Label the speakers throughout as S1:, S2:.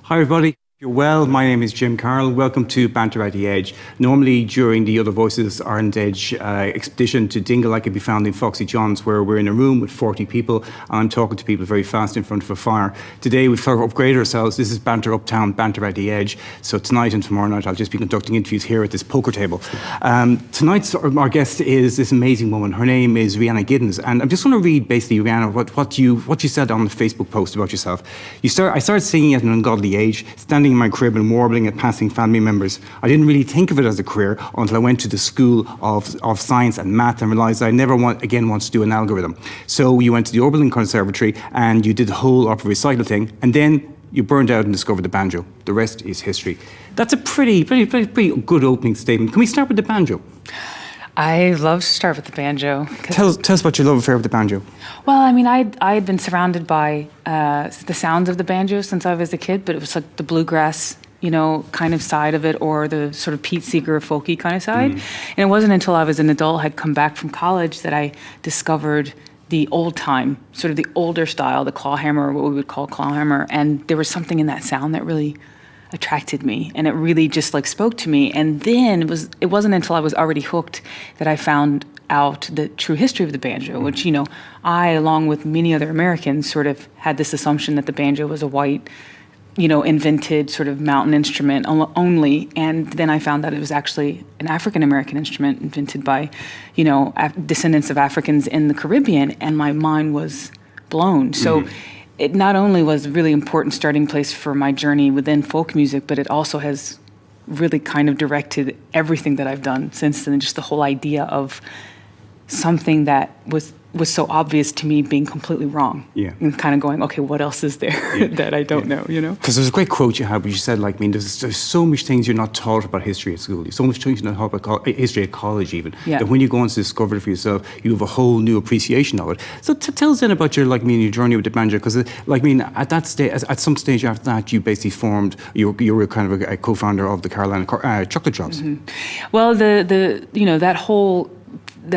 S1: Hi everybody, if you're well, my name is Jim Carroll. Welcome to Banter at the Edge. Normally during the Other Voices Ireland Edge expedition to Dingle, I could be found in Foxy John's, where we're in a room with 40 people and I'm talking to people very fast in front of a fire. Today we've sort of upgraded ourselves. This is Banter Uptown, Banter at the Edge. So tonight and tomorrow night I'll just be conducting interviews here at this poker table. Tonight's our guest is this amazing woman. Her name is Rhiannon Giddens, and I'm just going to read basically, Rhiannon, what you said on the Facebook post about yourself. I started singing at an ungodly age, standing in my crib and warbling at passing family members. I didn't really think of it as a career until I went to the School of Science and Math and realised I never want to do an algorithm. So you went to the Oberlin Conservatory and you did the whole opera recital thing, and then you burned out and discovered the banjo. The rest is history. That's a pretty good opening statement. Can we start with the banjo?
S2: I love to start with the banjo.
S1: Tell us about your love affair with the banjo.
S2: Well, I mean, I had been surrounded by the sounds of the banjo since I was a kid, but it was like the bluegrass, kind of side of it, or the sort of Pete Seeger folky kind of side. And it wasn't until I was an adult, had come back from college, that I discovered the old time, sort of the older style, the clawhammer, what we would call clawhammer. And there was something in that sound that really attracted me, and it really just spoke to me. And then it wasn't until I was already hooked that I found out the true history of the banjo, which, I, along with many other Americans, sort of had this assumption that the banjo was a white, invented sort of mountain instrument only. And then I found that it was actually an African-American instrument invented by, descendants of Africans in the Caribbean, and my mind was blown. So it not only was a really important starting place for my journey within folk music, but it also has really kind of directed everything that I've done since then. Just the whole idea of something that was so obvious to me being completely wrong. Yeah. And kind of going, okay, what else is there that I don't know, Because
S1: there's a great quote you had where you said, there's so much things you're not taught about history at school. There's so much things you're not taught about history at college even. Yeah. That when you go on to discover it for yourself, you have a whole new appreciation of it. So tell us then about your, your journey with the banjo, because, at that stage, at some stage after that, you basically formed, you were kind of a co-founder of the Carolina Chocolate Drops.
S2: Well, that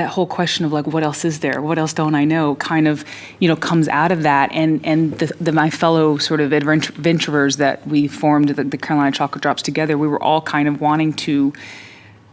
S2: whole question of what else is there? What else don't I know? Kind of, comes out of that. And my fellow sort of adventurers that we formed the Carolina Chocolate Drops together, we were all kind of wanting to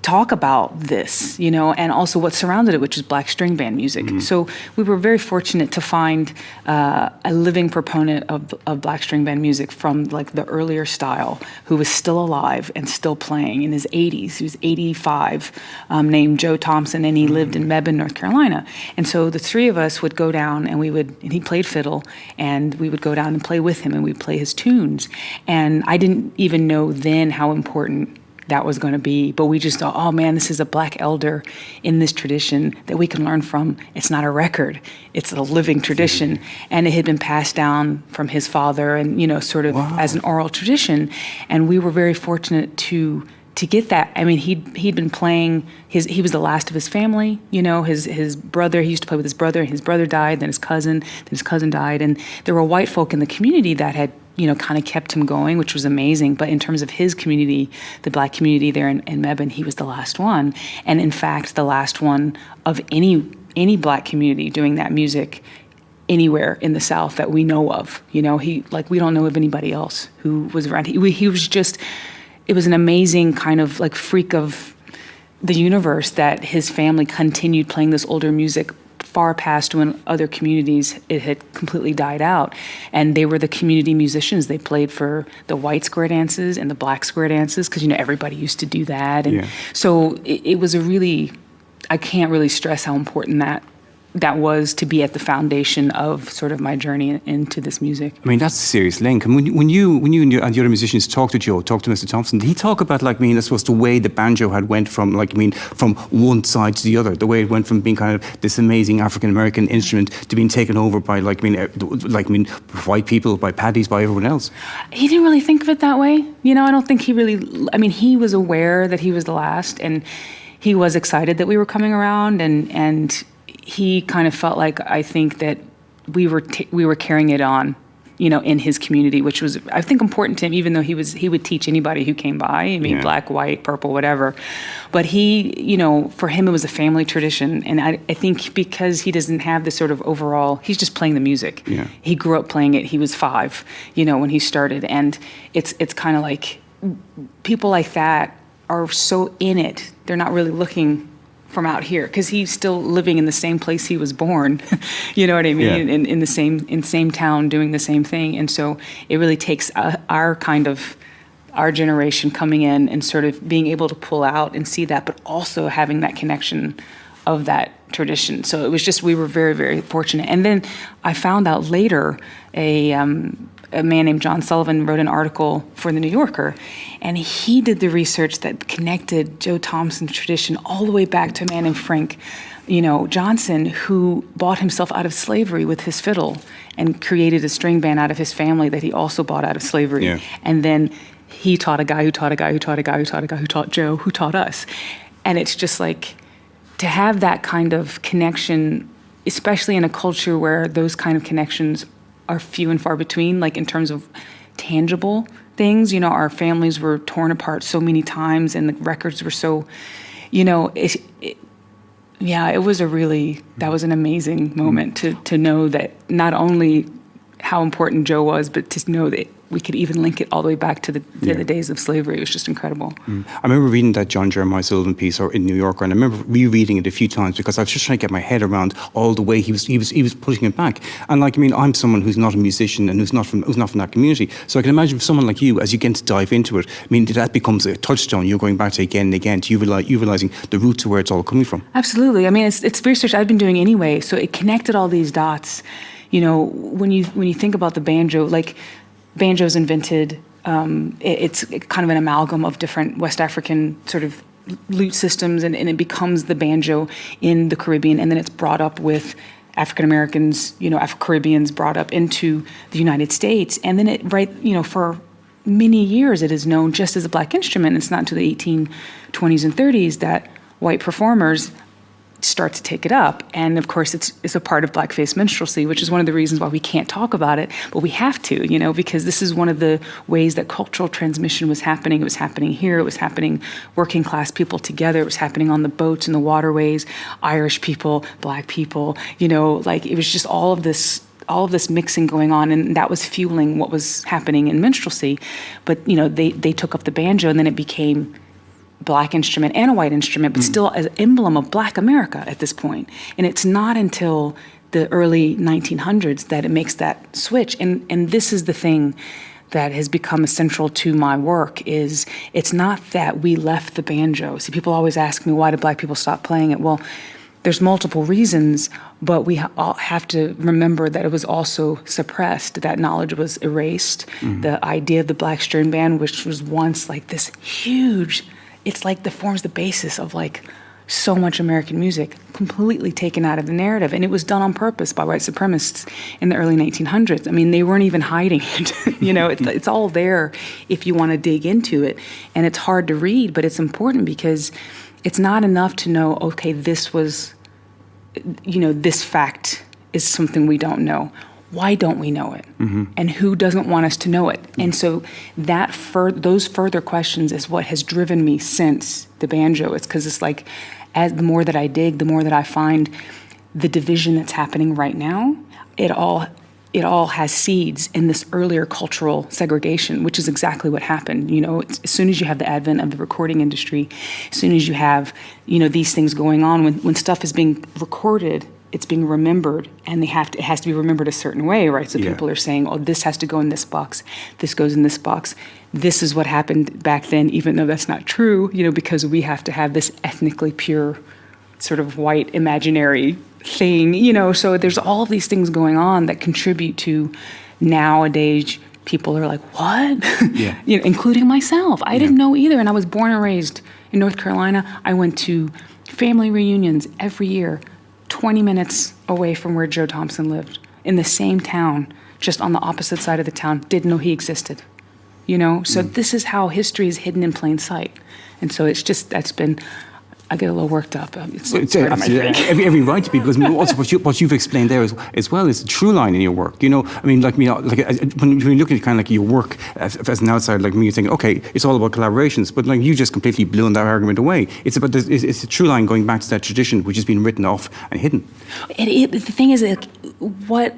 S2: talk about this, and also what surrounded it, which is black string band music. So we were very fortunate to find a living proponent of black string band music from the earlier style, who was still alive and still playing in his 80s. He was 85, named Joe Thompson, and he lived in Mebane, North Carolina. And so the three of us would go down, and he played fiddle, and we would go down and play with him, and we'd play his tunes. And I didn't even know then how important that was going to be, but we just thought, oh man, this is a black elder in this tradition that we can learn from. It's not a record, it's a living tradition. And it had been passed down from his father and, sort of as an oral tradition. And we were very fortunate to get that. I mean, he'd been playing, he was the last of his family, his brother, he used to play with his brother, and his brother died, then his cousin died. And there were white folk in the community that had kind of kept him going, which was amazing. But in terms of his community, the black community there in Mebane, he was the last one. And in fact, the last one of any black community doing that music anywhere in the South that we know of. We don't know of anybody else who was around. He was just, it was an amazing kind of freak of the universe that his family continued playing this older music far past when other communities, it had completely died out. And they were the community musicians. They played for the white square dances and the black square dances, because, everybody used to do that. And so it was I can't really stress how important that was to be at the foundation of sort of my journey into this music.
S1: I mean, that's a serious link. And when you and the other musicians talked to Mr. Thompson, did he talk about, I suppose, the way the banjo had went from, from one side to the other, the way it went from being kind of this amazing African-American instrument to being taken over by, white people, by paddies, by everyone else?
S2: He didn't really think of it that way. I don't think he he was aware that he was the last, and he was excited that we were coming around, and he kind of felt I think that we were carrying it on in his community, which was, I think, important to him, even though he would teach anybody who came by. I mean, black, white, purple, whatever. But for him, it was a family tradition. And I think because he doesn't have this sort of overall, he's just playing the music.
S1: Yeah.
S2: He grew up playing it. He was 5, when he started. And it's kind of like people like that are so in it. They're not really looking from out here, because he's still living in the same place he was born, you know what I mean?
S1: Yeah.
S2: In the same town, doing the same thing. And so it really takes our generation coming in and sort of being able to pull out and see that, but also having that connection of that tradition. So it was just, we were very, very fortunate. And then I found out later a man named John Sullivan wrote an article for the New Yorker, and he did the research that connected Joe Thompson's tradition all the way back to a man named Frank, Johnson, who bought himself out of slavery with his fiddle and created a string band out of his family that he also bought out of slavery.
S1: Yeah.
S2: And then he taught a guy who taught a guy who taught a guy who taught a guy who taught Joe, who taught us. And it's just like, to have that kind of connection, especially in a culture where those kind of connections are few and far between, like in terms of tangible things. Our families were torn apart so many times, and the records were so, it was that was an amazing moment to know that not only how important Joe was, but to know that we could even link it all the way back to the days of slavery. It was just incredible.
S1: I remember reading that John Jeremiah Sullivan piece in New Yorker, and I remember rereading it a few times because I was just trying to get my head around all the way he was pushing it back. And I'm someone who's not a musician and who's not from that community. So I can imagine for someone like you, as you get to dive into it, that becomes a touchstone. You're going back to again and again to you realizing the roots of where it's all coming from.
S2: Absolutely. I mean, it's research I've been doing anyway. So it connected all these dots. When you think about the banjo, like, banjo's invented, it's kind of an amalgam of different West African sort of lute systems, and it becomes the banjo in the Caribbean, and then it's brought up with African Americans, Afro-Caribbeans brought up into the United States. And then for many years it is known just as a black instrument. It's not until the 1820s and 30s that white performers start to take it up. And of course it's a part of blackface minstrelsy, which is one of the reasons why we can't talk about it, but we have to, because this is one of the ways that cultural transmission was happening. It was happening here, it was happening working class people together, it was happening on the boats and the waterways, Irish people, black people, it was just all of this mixing going on, and that was fueling what was happening in minstrelsy. But they took up the banjo, and then it became black instrument and a white instrument, but still as an emblem of black America at this point. And it's not until the early 1900s that it makes that switch. And this is the thing that has become essential to my work, is it's not that we left the banjo. See, people always ask me, why did black people stop playing it? Well, there's multiple reasons, but we all have to remember that it was also suppressed. That knowledge was erased. The idea of the black string band, which was once like this huge, it's like that forms the basis of like so much American music, completely taken out of the narrative. And it was done on purpose by white supremacists in the early 1900s. I mean, they weren't even hiding it. It's all there if you want to dig into it. And it's hard to read, but it's important because it's not enough to know, okay, this was, this fact is something we don't know. Why don't we know it? And who doesn't want us to know it? And so those further questions is what has driven me since the banjo. It's because it's like, as the more that I dig, the more that I find the division that's happening right now, it all has seeds in this earlier cultural segregation, which is exactly what happened. As soon as you have the advent of the recording industry, as soon as you have, these things going on, when stuff is being recorded, it's being remembered, and it has to be remembered a certain way, right? So people are saying, oh, this has to go in this box, this goes in this box. This is what happened back then, even though that's not true, because we have to have this ethnically pure sort of white imaginary thing, so there's all of these things going on that contribute to nowadays people are like, what? Yeah. Including myself. I didn't know either, and I was born and raised in North Carolina. I went to family reunions every year, 20 minutes away from where Joe Thompson lived, in the same town, just on the opposite side of the town. Didn't know he existed, So this is how history is hidden in plain sight. And so that's been I get a little worked up. It's
S1: Absolutely. Every right to be, because also what you've explained there as well is the true line in your work. You know, I mean, like when you look at kind of like your work as an outsider, like me, you think, okay, it's all about collaborations, but like you just completely blew that argument away. It's about it's a true line going back to that tradition which has been written off and hidden.
S2: The thing is, like, what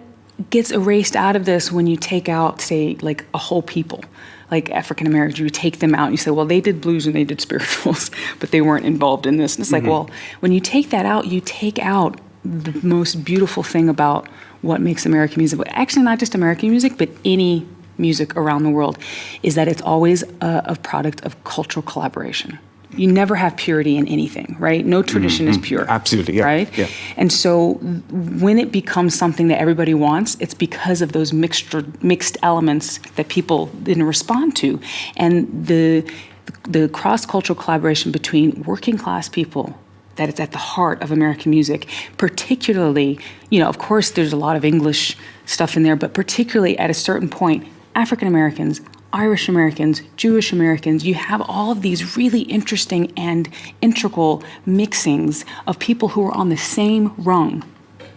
S2: gets erased out of this when you take out, say, like a whole people, like African Americans, you take them out and you say, well, they did blues and they did spirituals, but they weren't involved in this. And it's like, well, when you take that out, you take out the most beautiful thing about what makes American music, actually not just American music, but any music around the world, is that it's always a product of cultural collaboration. You never have purity in anything, right? No tradition is pure.
S1: Absolutely, yeah.
S2: Right?
S1: Yeah.
S2: And so when it becomes something that everybody wants, it's because of those mixed elements that people didn't respond to. And the cross-cultural collaboration between working class people, that it's at the heart of American music, particularly, you know, of course there's a lot of English stuff in there, but particularly at a certain point, African Americans, Irish Americans, Jewish Americans, you have all of these really interesting and integral mixings of people who are on the same rung,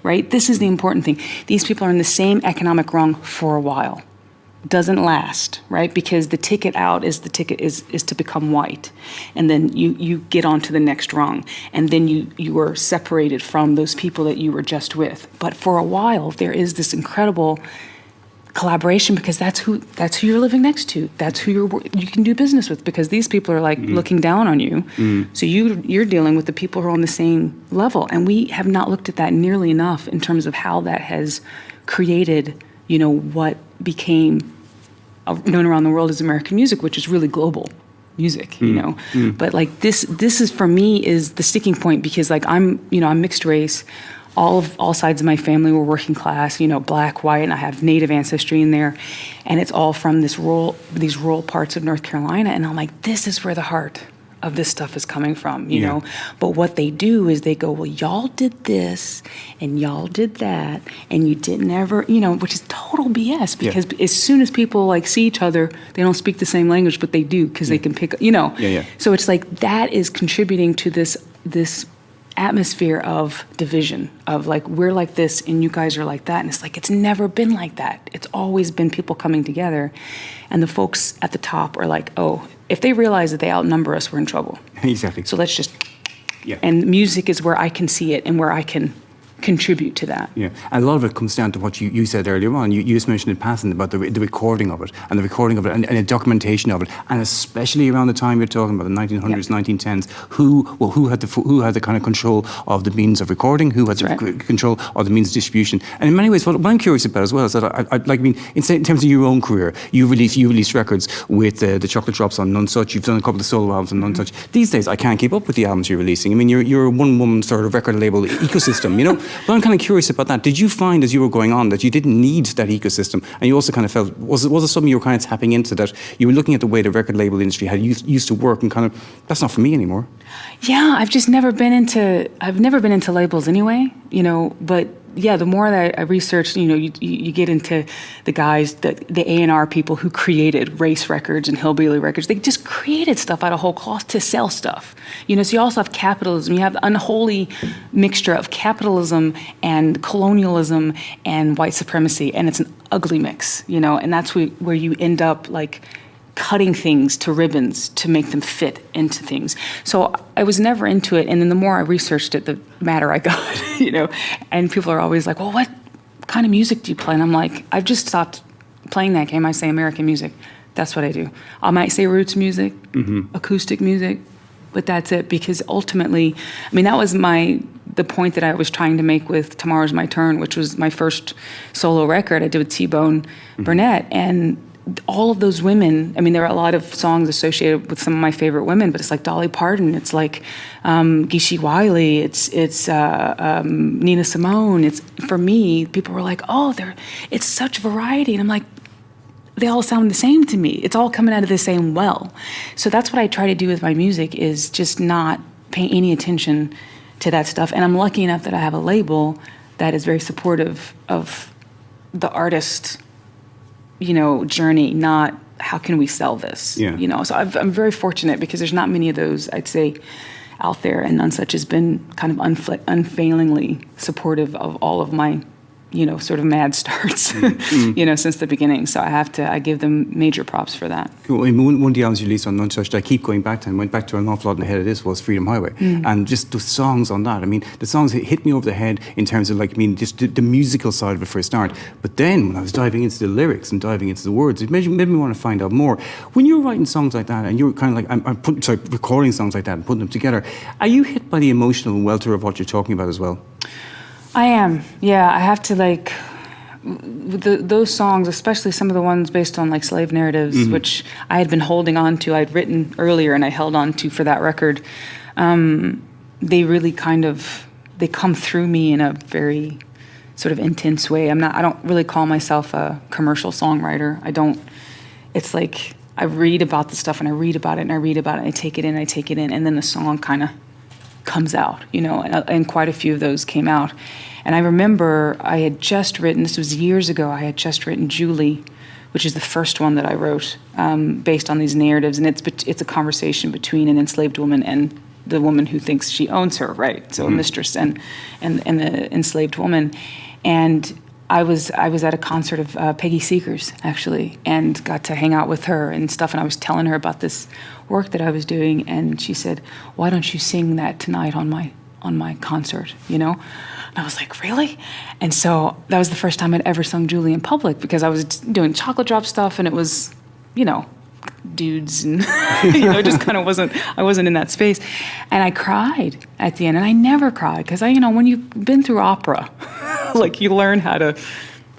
S2: right? This is the important thing. These people are in the same economic rung for a while. Doesn't last, right? Because the ticket out is to become white. And then you get on to the next rung. And then you are separated from those people that you were just with. But for a while, there is this incredible collaboration, because that's who you're living next to. That's who you can do business with, because these people are like looking down on you. So you're dealing with the people who are on the same level, and we have not looked at that nearly enough in terms of how that has created, you know, what became known around the world as American music, which is really global music, you know. But like this is, for me, is the sticking point, because like I'm mixed race. All sides of my family were working class, you know, black, white, and I have Native ancestry in there, and it's all from these rural parts of North Carolina. And I'm like, this is where the heart of this stuff is coming from, you know. But what they do is they go, well, y'all did this and y'all did that, and you didn't ever, you know, which is total BS, because as soon as people like see each other, they don't speak the same language, but they do, because they can pick, you know. So it's like that is contributing to this atmosphere of division, of like, we're like this and you guys are like that. And it's like, it's never been like that. It's always been people coming together. And the folks at the top are like, oh, if they realize that they outnumber us, we're in trouble.
S1: Exactly.
S2: So let's just, and music is where I can see it and where I can contribute to that.
S1: Yeah, and a lot of it comes down to what you said earlier on. You just mentioned in passing about the recording of it, and the documentation of it, and especially around the time you're talking about, the 1900s, 1910s. Who had the kind of control of the means of recording? Who had the control of the means of distribution? And in many ways, what I'm curious about as well is that I mean, in terms of your own career, you release records with the Chocolate Drops on None Such. You've done a couple of solo albums on None Such. These days, I can't keep up with the albums you're releasing. I mean, you're a one-woman sort of record label ecosystem, you know. But I'm kind of curious about that. Did you find as you were going on that you didn't need that ecosystem, and you also kind of felt, was it something you were kind of tapping into, that you were looking at the way the record label industry had used to work and kind of, that's not for me anymore?
S2: Yeah, I've never been into labels anyway, you know, but yeah, the more that I researched, you know, you get into the guys, the A&R people who created race records and hillbilly records. They just created stuff out of whole cloth to sell stuff. You know, so you also have capitalism. You have the unholy mixture of capitalism and colonialism and white supremacy, and it's an ugly mix, you know, and that's where you end up like cutting things to ribbons to make them fit into things. So I was never into it, and then the more I researched it, the madder I got, you know. And people are always like, well, what kind of music do you play? And I'm like, I've just stopped playing that game. I say American music. That's what I do. I might say roots music, acoustic music, but that's it, because ultimately, I mean, that was the point that I was trying to make with Tomorrow's My Turn, which was my first solo record I did with T-Bone Burnett. And all of those women, I mean, there are a lot of songs associated with some of my favorite women, but it's like Dolly Parton, it's like Geeshie Wiley, it's Nina Simone. It's, for me, people were like, oh, it's such variety. And I'm like, they all sound the same to me. It's all coming out of the same well. So that's what I try to do with my music, is just not pay any attention to that stuff. And I'm lucky enough that I have a label that is very supportive of the artist, you know, journey, not how can we sell this, you know. So I'm very fortunate, because there's not many of those, I'd say, out there, and None Such has been kind of unfailingly supportive of all of my, sort of mad starts, since the beginning. So I give them major props for that.
S1: Cool. I mean, one of the albums you released on None Such that I keep going back to and went back to an awful lot in the head of this was Freedom Highway. And just the songs on that, I mean, the songs hit me over the head in terms of just the musical side of it for a start. But then when I was diving into the lyrics and diving into the words, it made me want to find out more. When you're writing songs like that and you're kind of like, recording songs like that and putting them together, are you hit by the emotional welter of what you're talking about as well?
S2: I am, yeah. I have to those songs, especially some of the ones based on like slave narratives, which I had been holding on to. I'd written earlier and I held on to for that record. They really they come through me in a very sort of intense way. I don't really call myself a commercial songwriter. It's like I read about the stuff and I read about it and I read about it and I take it in, and then the song kind of comes out, and quite a few of those came out. And I remember I had just written, this was years ago, I had just written Julie, which is the first one that I wrote based on these narratives. And it's a conversation between an enslaved woman and the woman who thinks she owns her, right? So a mistress and the enslaved woman. And I was at a concert of Peggy Seeger's, actually, and got to hang out with her and stuff. And I was telling her about this work that I was doing, and she said, "Why don't you sing that tonight on my concert?" And I was like, "Really?" And so that was the first time I'd ever sung Julie in public, because I was doing chocolate drop stuff, and it was, dudes, and just kind of I wasn't in that space. And I cried at the end, and I never cried because when you've been through opera, like you learn how to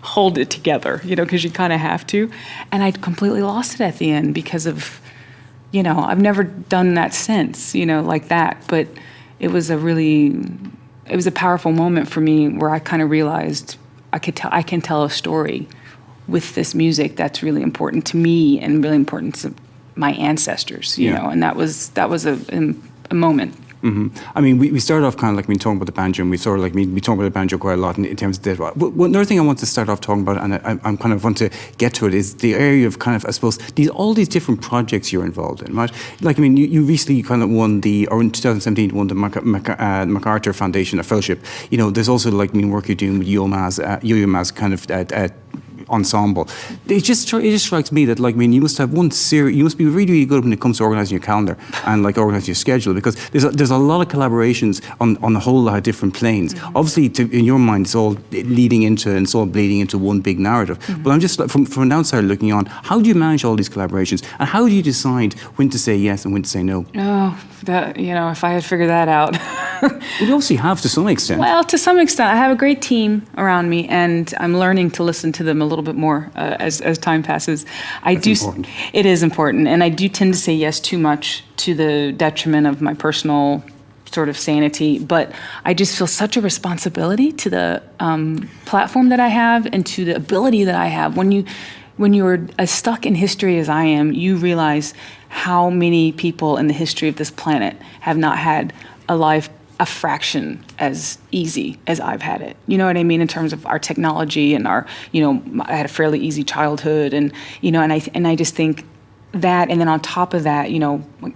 S2: hold it together, because you kind of have to. And I completely lost it at the end because of, I've never done that since, like that. But it was a powerful moment for me where I kind of realized I can tell a story with this music that's really important to me and really important to my ancestors, and that was a moment.
S1: I mean, we started off kind of like talking about the banjo, and we sort of we talk about the banjo quite a lot in terms of this. Another thing I want to start off talking about, and I'm kind of want to get to it, is the area of kind of, I suppose, all these different projects you're involved in, right? You recently kind of won or in 2017 won the MacArthur Foundation fellowship. There's also work you're doing with Yo-Yo Ma's kind of ensemble. It just strikes me that you must have you must be really, really good when it comes to organising your calendar and organising your schedule, because there's a lot of collaborations on a whole lot of different planes. Obviously, in your mind, it's all leading into and it's all bleeding into one big narrative. But I'm just from an outsider looking on, how do you manage all these collaborations, and how do you decide when to say yes and when to say no?
S2: Oh, that if I had figured that out.
S1: You obviously have to some extent.
S2: Well, to some extent, I have a great team around me, and I'm learning to listen to them a little bit more as time passes.
S1: Important.
S2: It is important, and I do tend to say yes too much to the detriment of my personal sort of sanity. But I just feel such a responsibility to the platform that I have and to the ability that I have. When you're as stuck in history as I am, you realize how many people in the history of this planet have not had a life a fraction as easy as I've had it. You know what I mean? In terms of our technology and our, I had a fairly easy childhood, and I just think that, and then on top of that,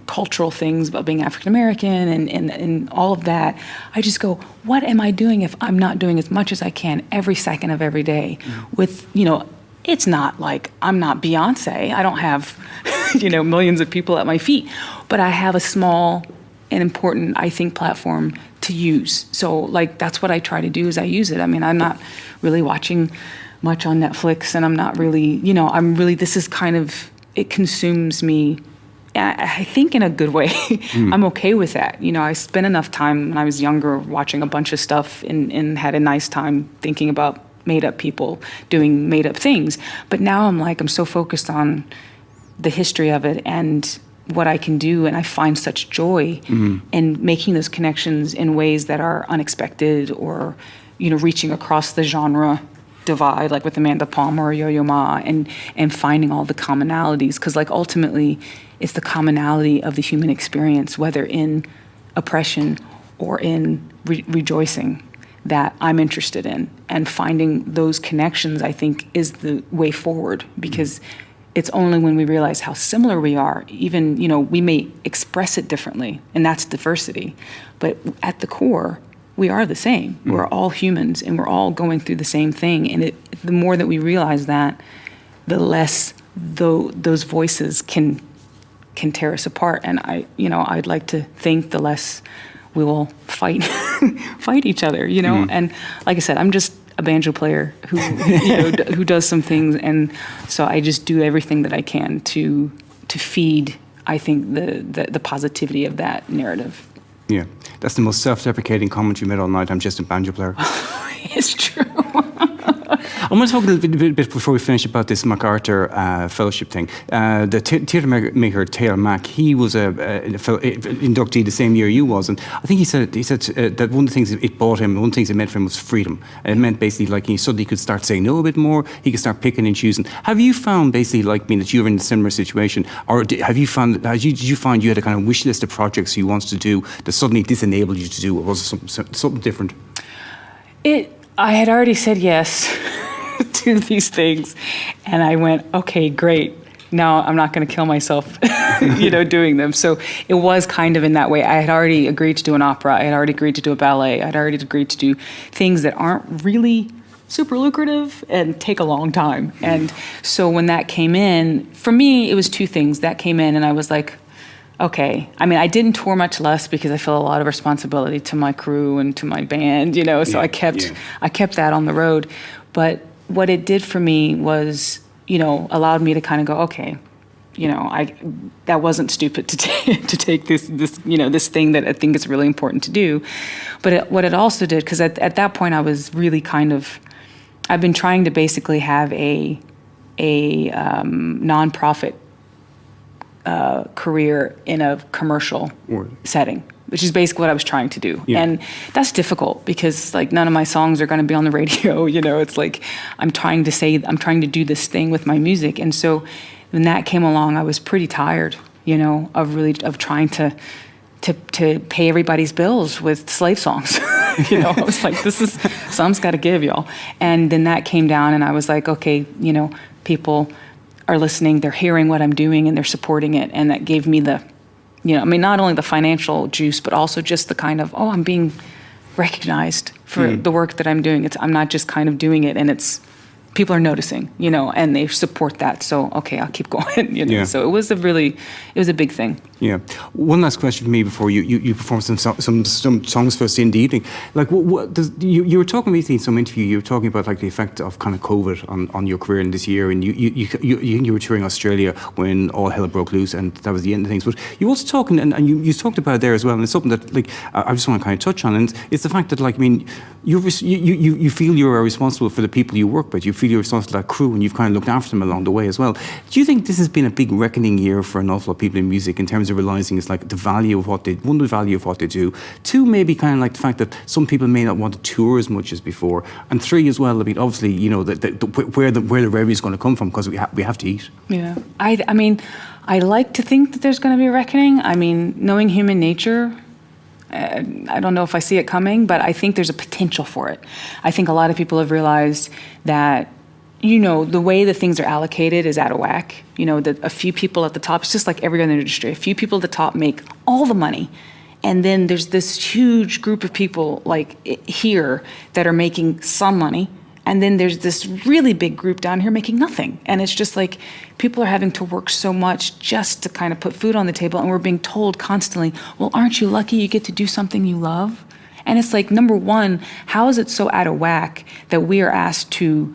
S2: cultural things about being African American and all of that, I just go, what am I doing if I'm not doing as much as I can every second of every day with, it's not like I'm not Beyonce. I don't have, millions of people at my feet, but I have a small and important, I think, platform to use. So that's what I try to do, is I use it. I mean, I'm not really watching much on Netflix, and I'm not really, this is kind of, it consumes me, I think, in a good way. I'm okay with that. I spent enough time when I was younger watching a bunch of stuff and had a nice time thinking about made-up people doing made-up things. But now I'm so focused on the history of it and what I can do, and I find such joy in making those connections in ways that are unexpected, or reaching across the genre divide, like with Amanda Palmer or Yo-Yo Ma, and finding all the commonalities, because ultimately it's the commonality of the human experience, whether in oppression or in rejoicing, that I'm interested in, and finding those connections, I think, is the way forward, because it's only when we realize how similar we are, even, we may express it differently, and that's diversity. But at the core, we are the same. We're all humans, and we're all going through the same thing. And the more that we realize that, the less those voices can tear us apart. And I'd like to think the less we will fight each other, And like I said, I'm just a banjo player who who does some things, and so I just do everything that I can to feed, I think, the positivity of that narrative.
S1: Yeah, that's the most self-deprecating comment you made all night. I'm just a banjo player.
S2: It's true.
S1: I want to talk a little bit before we finish about this MacArthur fellowship thing. The theatre maker Taylor Mack, he was a inductee the same year you was, and I think he said that one of the things it bought him, one of the things it meant for him was freedom. It meant basically like he suddenly could start saying no a bit more. He could start picking and choosing. Have you found basically that you were in a similar situation, or did you find you had a kind of wish list of projects you wanted to do that suddenly disenabled you to do, or was it something different?
S2: I had already said yes to these things, and I went, okay, great. Now I'm not going to kill myself, doing them. So it was kind of in that way. I had already agreed to do an opera. I had already agreed to do a ballet. I had already agreed to do things that aren't really super lucrative and take a long time. And so when that came in, for me, it was two things. That came in, and I was like, okay. I mean, I didn't tour much less because I feel a lot of responsibility to my crew and to my band, so I kept that on the road. But what it did for me was, allowed me to kind of go, okay, that wasn't stupid to take this this thing that I think is really important to do. But what it also did, because at that point I was really I've been trying to basically have a nonprofit career in a commercial setting, which is basically what I was trying to do. Yeah. And that's difficult because none of my songs are going to be on the radio. It's like I'm trying to do this thing with my music. And so when that came along, I was pretty tired, of trying to pay everybody's bills with slave songs. I was like, something's got to give, y'all. And then that came down, and I was like, okay, people are listening, they're hearing what I'm doing, and they're supporting it. And that gave me not only the financial juice, but also just the kind of, I'm being recognized for the work that I'm doing. I'm not just kind of doing it, and people are noticing, and they support that. So, okay, I'll keep going, Yeah. So it was a big thing.
S1: Yeah. One last question for me before you perform some songs for us in the evening. You were talking recently in some interview. You were talking about the effect of kind of COVID on your career in this year, and you were touring Australia when all hell broke loose, and that was the end of things. But you also talking, and you talked about it there as well, and it's something that I just want to kind of touch on, and it's the fact that you feel you're responsible for the people you work with. You feel you're responsible for that crew, and you've kind of looked after them along the way as well. Do you think this has been a big reckoning year for an awful lot of people in music in terms of realizing it's the value of what they do, two, maybe kind of the fact that some people may not want to tour as much as before, and three as well, obviously where the revenue is going to come from, because we have to eat.
S2: Yeah, I mean I like to think that there's going to be a reckoning. I mean, knowing human nature, I don't know if I see it coming, but I think there's a potential for it. I think a lot of people have realized that the way that things are allocated is out of whack. That a few people at the top, it's just like every other industry, a few people at the top make all the money. And then there's this huge group of people here that are making some money. And then there's this really big group down here making nothing. And it's just people are having to work so much just to kind of put food on the table. And we're being told constantly, well, aren't you lucky you get to do something you love? And it's number one, how is it so out of whack that we are asked to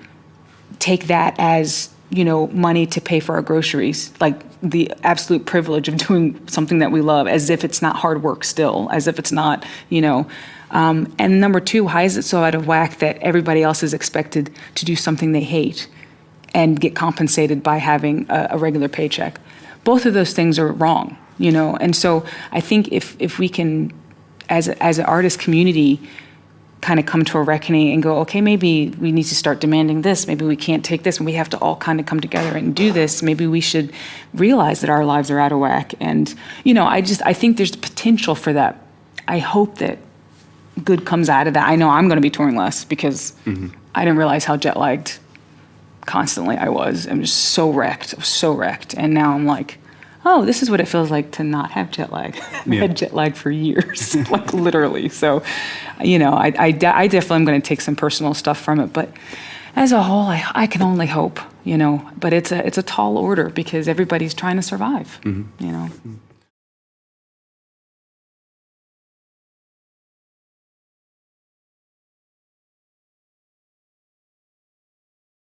S2: take that as, money to pay for our groceries, the absolute privilege of doing something that we love, as if it's not hard work still, as if it's not, and number two, why is it so out of whack that everybody else is expected to do something they hate and get compensated by having a regular paycheck? Both of those things are wrong, and so I think if we can, as an artist community, kind of come to a reckoning and go, okay, maybe we need to start demanding this. Maybe we can't take this, and we have to all kind of come together and do this. Maybe we should realize that our lives are out of whack. And, I think there's potential for that. I hope that good comes out of that. I know I'm going to be touring less because I didn't realize how jet lagged constantly. I'm just so wrecked. And now I'm like, oh, this is what it feels like to not have jet lag. I've had jet lag for years, like literally. So, I definitely am going to take some personal stuff from it. But as a whole, I can only hope, But it's a tall order because everybody's trying to survive,